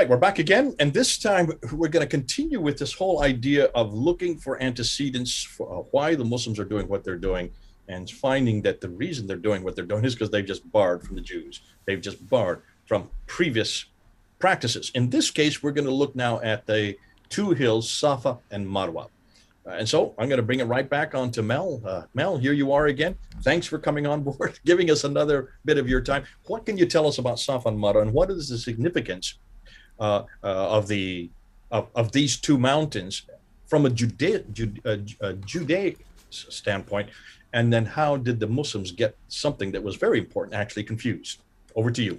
Right, we're back again, and this time we're going to continue with this whole idea of looking for antecedents for why the Muslims are doing what they're doing, and finding that the reason they're doing what they're doing is because they've just borrowed from the Jews. They've just borrowed from previous practices. In this case, we're going to look now at the two hills, Safa and Marwa. And so I'm going to bring it right back on to Mel. Mel, here you are again. Thanks for coming on board, giving us another bit of your time. What can you tell us about Safa and Marwa, and what is the significance of these two mountains from a Judaic standpoint, and then how did the Muslims get something that was very important actually confused? Over to you.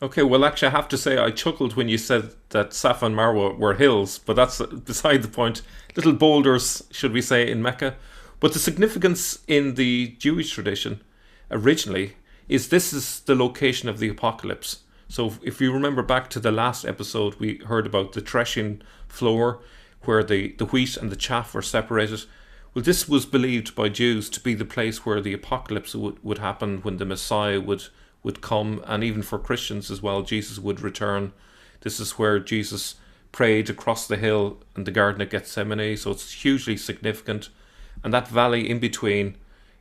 Okay, well, actually, I have to say I chuckled when you said that Safa and Marwa were hills, but that's beside the point. Little boulders, should we say, in Mecca. But the significance in the Jewish tradition originally is this is the location of the apocalypse. So if you remember back to the last episode, we heard about the threshing floor where the wheat and the chaff were separated. Well, this was believed by Jews to be the place where the apocalypse would happen, when the Messiah would come, and even for Christians as well, Jesus would return. This is where Jesus prayed across the hill in the Garden of Gethsemane, so it's hugely significant. And that valley in between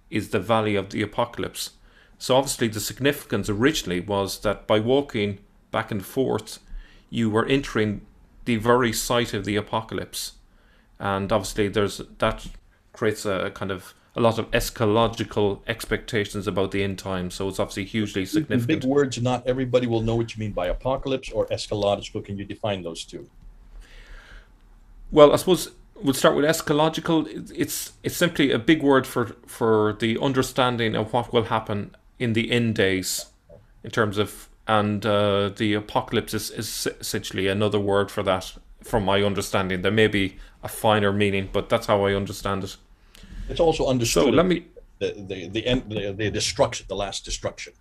is the valley of the apocalypse. So obviously the significance originally was that by walking back and forth, you were entering the very site of the apocalypse. And obviously that creates a lot of eschatological expectations about the end time. So it's obviously hugely significant. In big words, not everybody will know what you mean by apocalypse or eschatological. Can you define those two? Well, I suppose we'll start with eschatological. It's simply a big word for the understanding of what will happen in the end days, in terms of, and the apocalypse is essentially another word for that, from my understanding. There may be a finer meaning, but that's how I understand it. It's also understood. So let me the end, the destruction, the last destruction.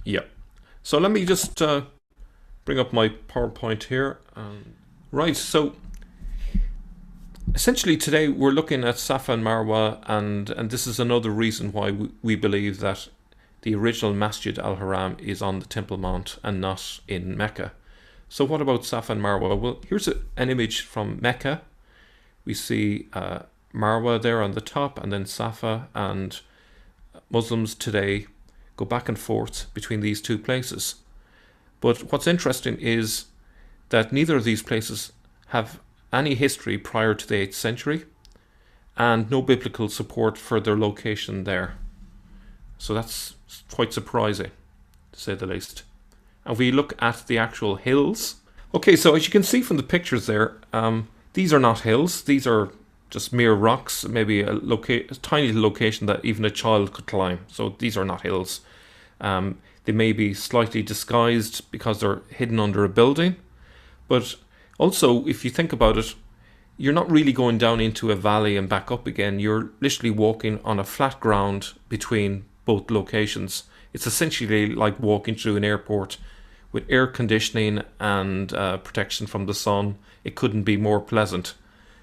Yeah. So let me just bring up my PowerPoint here. Right. So essentially today we're looking at Safa and Marwa, and this is another reason why we believe that the original Masjid al-Haram is on the Temple Mount and not in Mecca. So what about Safa and Marwa? Well, here's an image from Mecca. We see Marwa there on the top, and then Safa, and Muslims today go back and forth between these two places. But what's interesting is that neither of these places have any history prior to the 8th century, and no biblical support for their location there. So that's quite surprising, to say the least. And we look at the actual hills. Okay, so as you can see from the pictures there, these are not hills. These are just mere rocks, maybe a tiny location that even a child could climb. So these are not hills. They may be slightly disguised because they're hidden under a building. But also, if you think about it, you're not really going down into a valley and back up again. You're literally walking on a flat ground between both locations. It's essentially like walking through an airport with air conditioning and protection from the sun. It couldn't be more pleasant.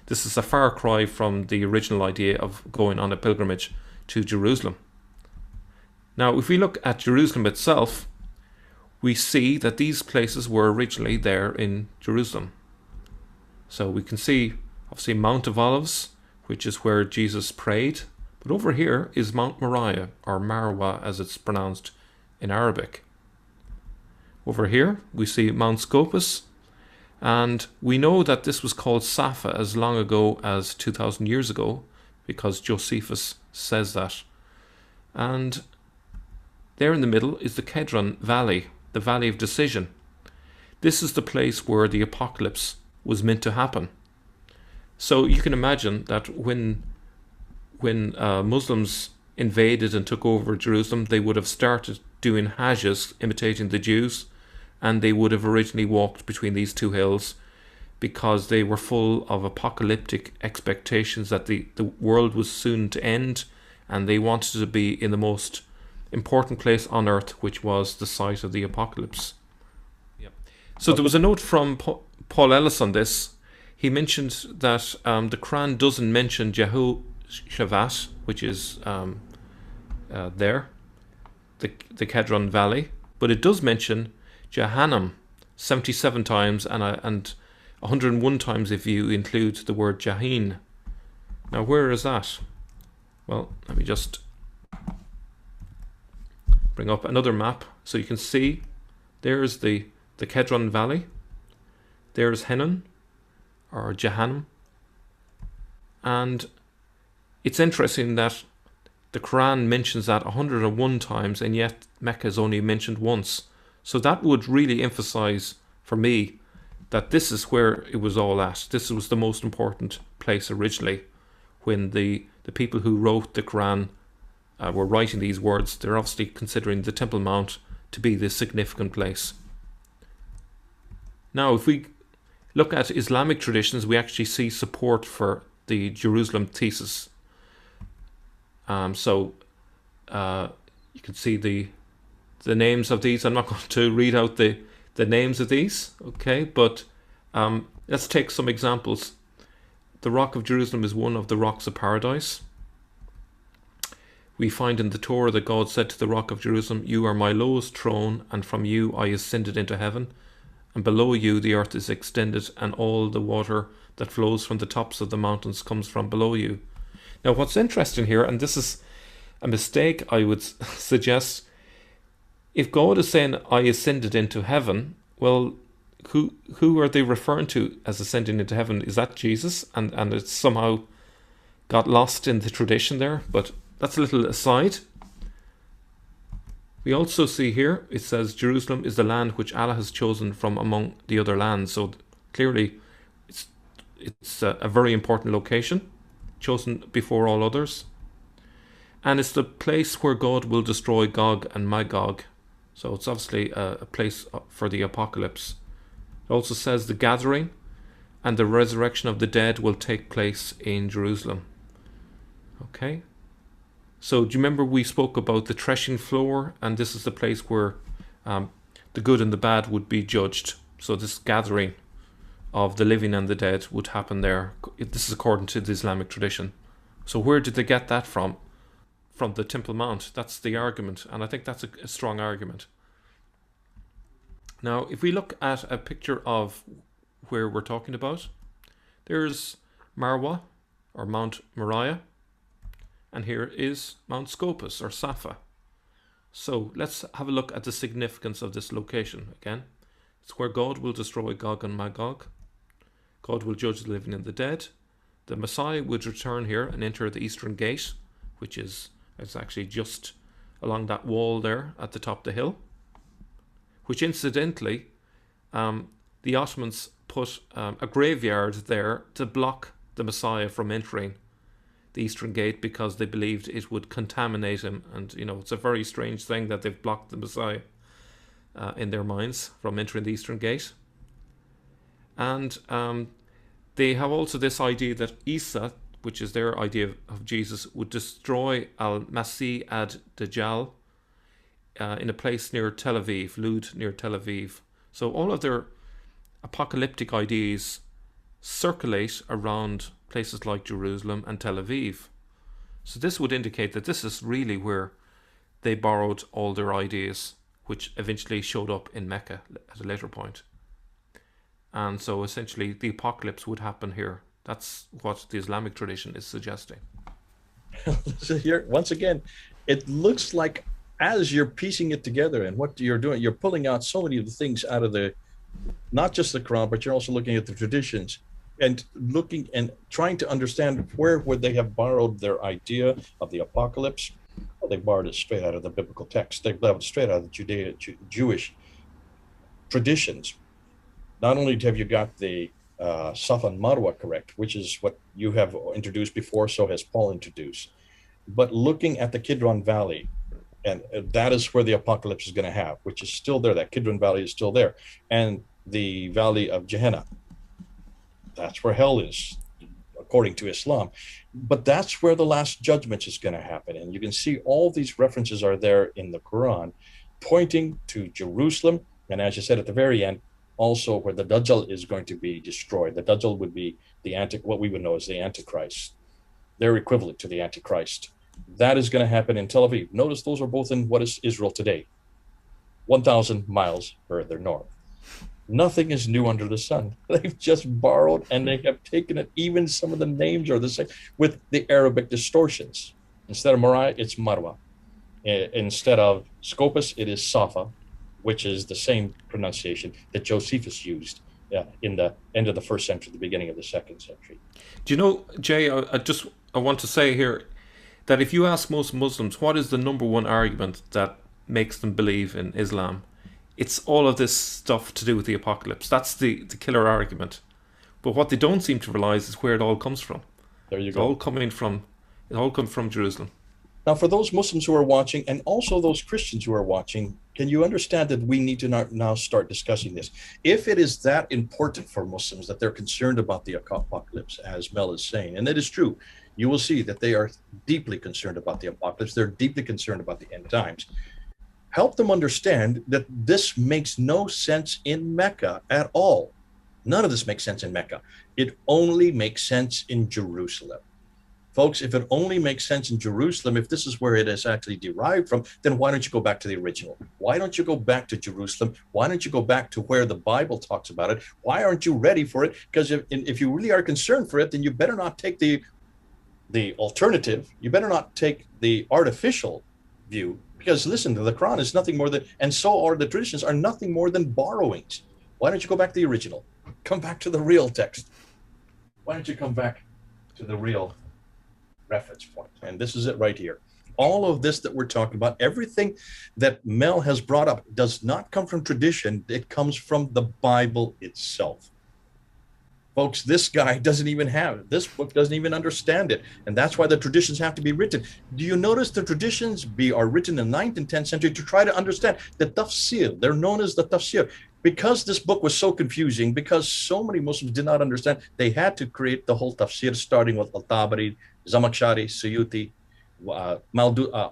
This is a far cry from the original idea of going on a pilgrimage to Jerusalem. Now, if we look at Jerusalem itself, we see that these places were originally there in Jerusalem. So we can see, obviously, Mount of Olives, which is where Jesus prayed. But over here is Mount Moriah, or Marwa as it's pronounced in Arabic. Over here we see Mount Scopus, and we know that this was called Safa as long ago as 2,000 years ago, because Josephus says that. And there in the middle is the Kidron Valley, the Valley of Decision. This is the place where the apocalypse was meant to happen. So you can imagine that when Muslims invaded and took over Jerusalem, they would have started doing hajjs, imitating the Jews, and they would have originally walked between these two hills because they were full of apocalyptic expectations that the world was soon to end, and they wanted to be in the most important place on earth, which was the site of the apocalypse. Yep. So there was a note from Paul Ellis on this. He mentioned that the Quran doesn't mention Jehoshaphat, which is there, the Kidron Valley, but it does mention Jahannam, 77 times, and 101 times if you include the word Jahin. Now, where is that? Well, let me just bring up another map so you can see. There's the Kidron Valley. There's Hinnom, or Jahannam. And it's interesting that the Quran mentions that 101 times, and yet Mecca is only mentioned once. So that would really emphasize for me that this is where it was all at. This was the most important place originally. When the people who wrote the Quran were writing these words, they're obviously considering the Temple Mount to be the significant place. Now, if we look at Islamic traditions, we actually see support for the Jerusalem thesis. So you can see the names of these. I'm not going to read out the names of these, okay? But let's take some examples. The Rock of Jerusalem is one of the rocks of paradise. We find in the Torah that God said to the Rock of Jerusalem, "You are my lowest throne, and from you I ascended into heaven. And below you the earth is extended, and all the water that flows from the tops of the mountains comes from below you." Now, what's interesting here, and this is a mistake I would suggest, if God is saying, "I ascended into heaven," well, who are they referring to as ascending into heaven? Is that Jesus? And it's somehow got lost in the tradition there, but that's a little aside. We also see here, it says, Jerusalem is the land which Allah has chosen from among the other lands. So clearly, it's a very important location, chosen before all others. And it's the place where God will destroy Gog and Magog. So it's obviously a place for the apocalypse. It also says the gathering and the resurrection of the dead will take place in Jerusalem. Okay. So do you remember we spoke about the threshing floor? And this is the place where the good and the bad would be judged. So this gathering of the living and the dead would happen there. This is according to the Islamic tradition. So where did they get that from? From the Temple Mount. That's the argument. And I think that's a strong argument. Now, if we look at a picture of where we're talking about, there's Marwa, or Mount Moriah, and here is Mount Scopus, or Safa. So let's have a look at the significance of this location again. It's where God will destroy Gog and Magog. God will judge the living and the dead. The Messiah would return here and enter the eastern gate, which is actually just along that wall there at the top of the hill, which incidentally, the Ottomans put a graveyard there to block the Messiah from entering the eastern gate because they believed it would contaminate him. And, you know, it's a very strange thing that they've blocked the Messiah in their minds from entering the eastern gate. And they have also this idea that Isa, which is their idea of Jesus, would destroy Al-Masih ad-Dajjal in a place near Tel Aviv, Lud near Tel Aviv. So all of their apocalyptic ideas circulate around places like Jerusalem and Tel Aviv. So this would indicate that this is really where they borrowed all their ideas, which eventually showed up in Mecca at a later point. And so essentially the apocalypse would happen here. That's what the Islamic tradition is suggesting. So here, once again, it looks like as you're piecing it together and what you're doing, you're pulling out so many of the things out of not just the Quran, but you're also looking at the traditions and looking and trying to understand where would they have borrowed their idea of the apocalypse. Well, they borrowed it straight out of the biblical text. They borrowed it straight out of the Jewish traditions. Not only have you got the Safa and Marwa correct, which is what you have introduced before, so has Paul introduced, but looking at the Kidron Valley, and that is where the apocalypse is going to have, which is still there. That Kidron Valley is still there. And the Valley of Gehenna, that's where hell is, according to Islam. But that's where the last judgment is going to happen. And you can see all these references are there in the Quran, pointing to Jerusalem. And as you said at the very end, also where the Dajjal is going to be destroyed. The Dajjal would be what we would know as the Antichrist. They're equivalent to the Antichrist. That is going to happen in Tel Aviv. Notice those are both in what is Israel today, 1,000 miles further north. Nothing is new under the sun. They've just borrowed and they have taken it. Even some of the names are the same with the Arabic distortions. Instead of Moriah, it's Marwa. Instead of Scopus, it is Safa, which is the same pronunciation that Josephus used in the end of the first century, the beginning of the second century. Do you know, Jay? I want to say here that if you ask most Muslims what is the number one argument that makes them believe in Islam, it's all of this stuff to do with the apocalypse. That's the killer argument. But what they don't seem to realize is where it all comes from. There you It's go. all coming from. It all comes from Jerusalem. Now, for those Muslims who are watching, and also those Christians who are watching, can you understand that we need to now start discussing this? If it is that important for Muslims that they're concerned about the apocalypse, as Mel is saying, and that is true, you will see that they are deeply concerned about the apocalypse. They're deeply concerned about the end times. Help them understand that this makes no sense in Mecca at all. None of this makes sense in Mecca. It only makes sense in Jerusalem. Folks, if it only makes sense in Jerusalem, if this is where it is actually derived from, then why don't you go back to the original? Why don't you go back to Jerusalem? Why don't you go back to where the Bible talks about it? Why aren't you ready for it? Because if you really are concerned for it, then you better not take the alternative. You better not take the artificial view. Because listen, the Quran is nothing more than, and so are the traditions, are nothing more than borrowings. Why don't you go back to the original? Come back to the real text. Why don't you come back to the real reference point? And this is it right here. All of this that we're talking about, everything that Mel has brought up does not come from tradition. It comes from the Bible itself. Folks, this guy doesn't even have it. This book doesn't even understand it. And that's why the traditions have to be written. Do you notice the traditions are written in the 9th and 10th century to try to understand the tafsir? They're known as the tafsir. Because this book was so confusing, because so many Muslims did not understand, they had to create the whole tafsir, starting with Al-Tabari, Zamakhshari, Suyuti,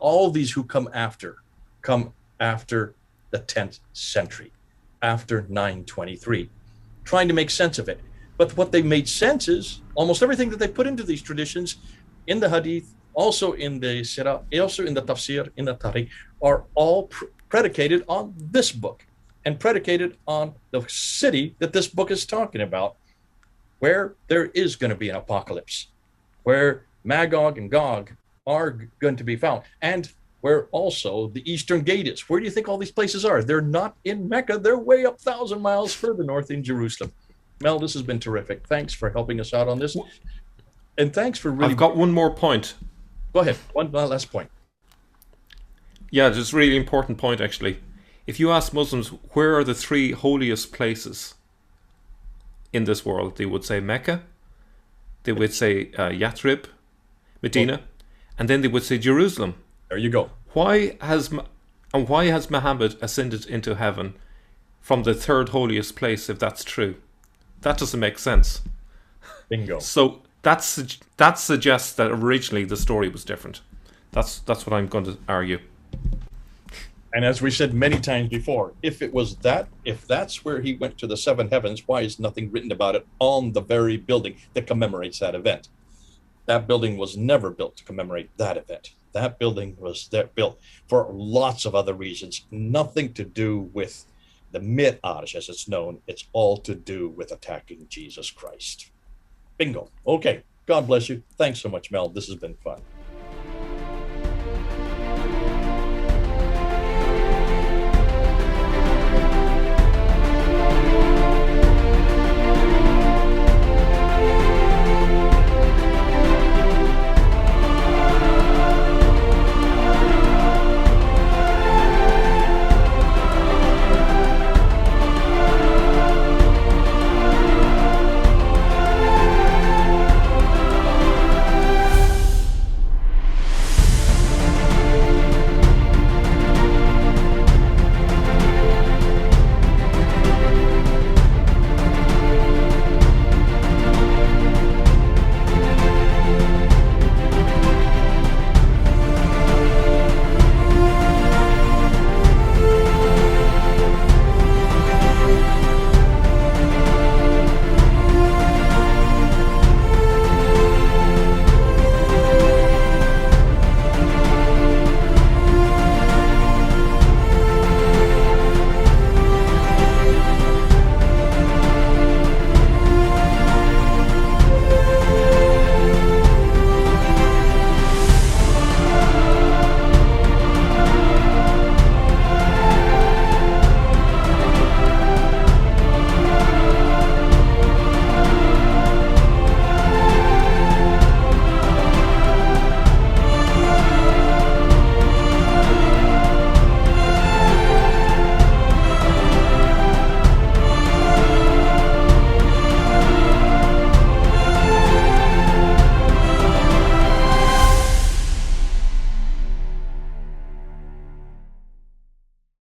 all these who come after the 10th century, after 923, trying to make sense of it. But what they made sense is almost everything that they put into these traditions, in the Hadith, also in the Sirah, also in the Tafsir, in the Tariq, are all predicated on this book and predicated on the city that this book is talking about, where there is going to be an apocalypse, where Magog and Gog are going to be found, and where also the Eastern Gate is. Where do you think all these places are? They're not in Mecca. They're way up 1,000 miles further north in Jerusalem. Mel, this has been terrific. Thanks for helping us out on this. And thanks for really... I've got one more point. Go ahead. One last point. Yeah, it's a really important point, actually. If you ask Muslims, where are the 3 holiest places in this world? They would say Mecca, they would say Yathrib, Medina, and then they would say Jerusalem. There you go. Why has Muhammad ascended into heaven from the 3rd holiest place, if that's true? That doesn't make sense. Bingo. So that suggests that originally the story was different. That's what I'm going to argue. And as we said many times before, if that's where he went to the 7 heavens, why is nothing written about it on the very building that commemorates that event? That building was never built to commemorate that event. That building was built for lots of other reasons, nothing to do with the Mi'raj, as it's known. It's all to do with attacking Jesus Christ. Bingo. Okay. God bless you. Thanks so much, Mel. This has been fun.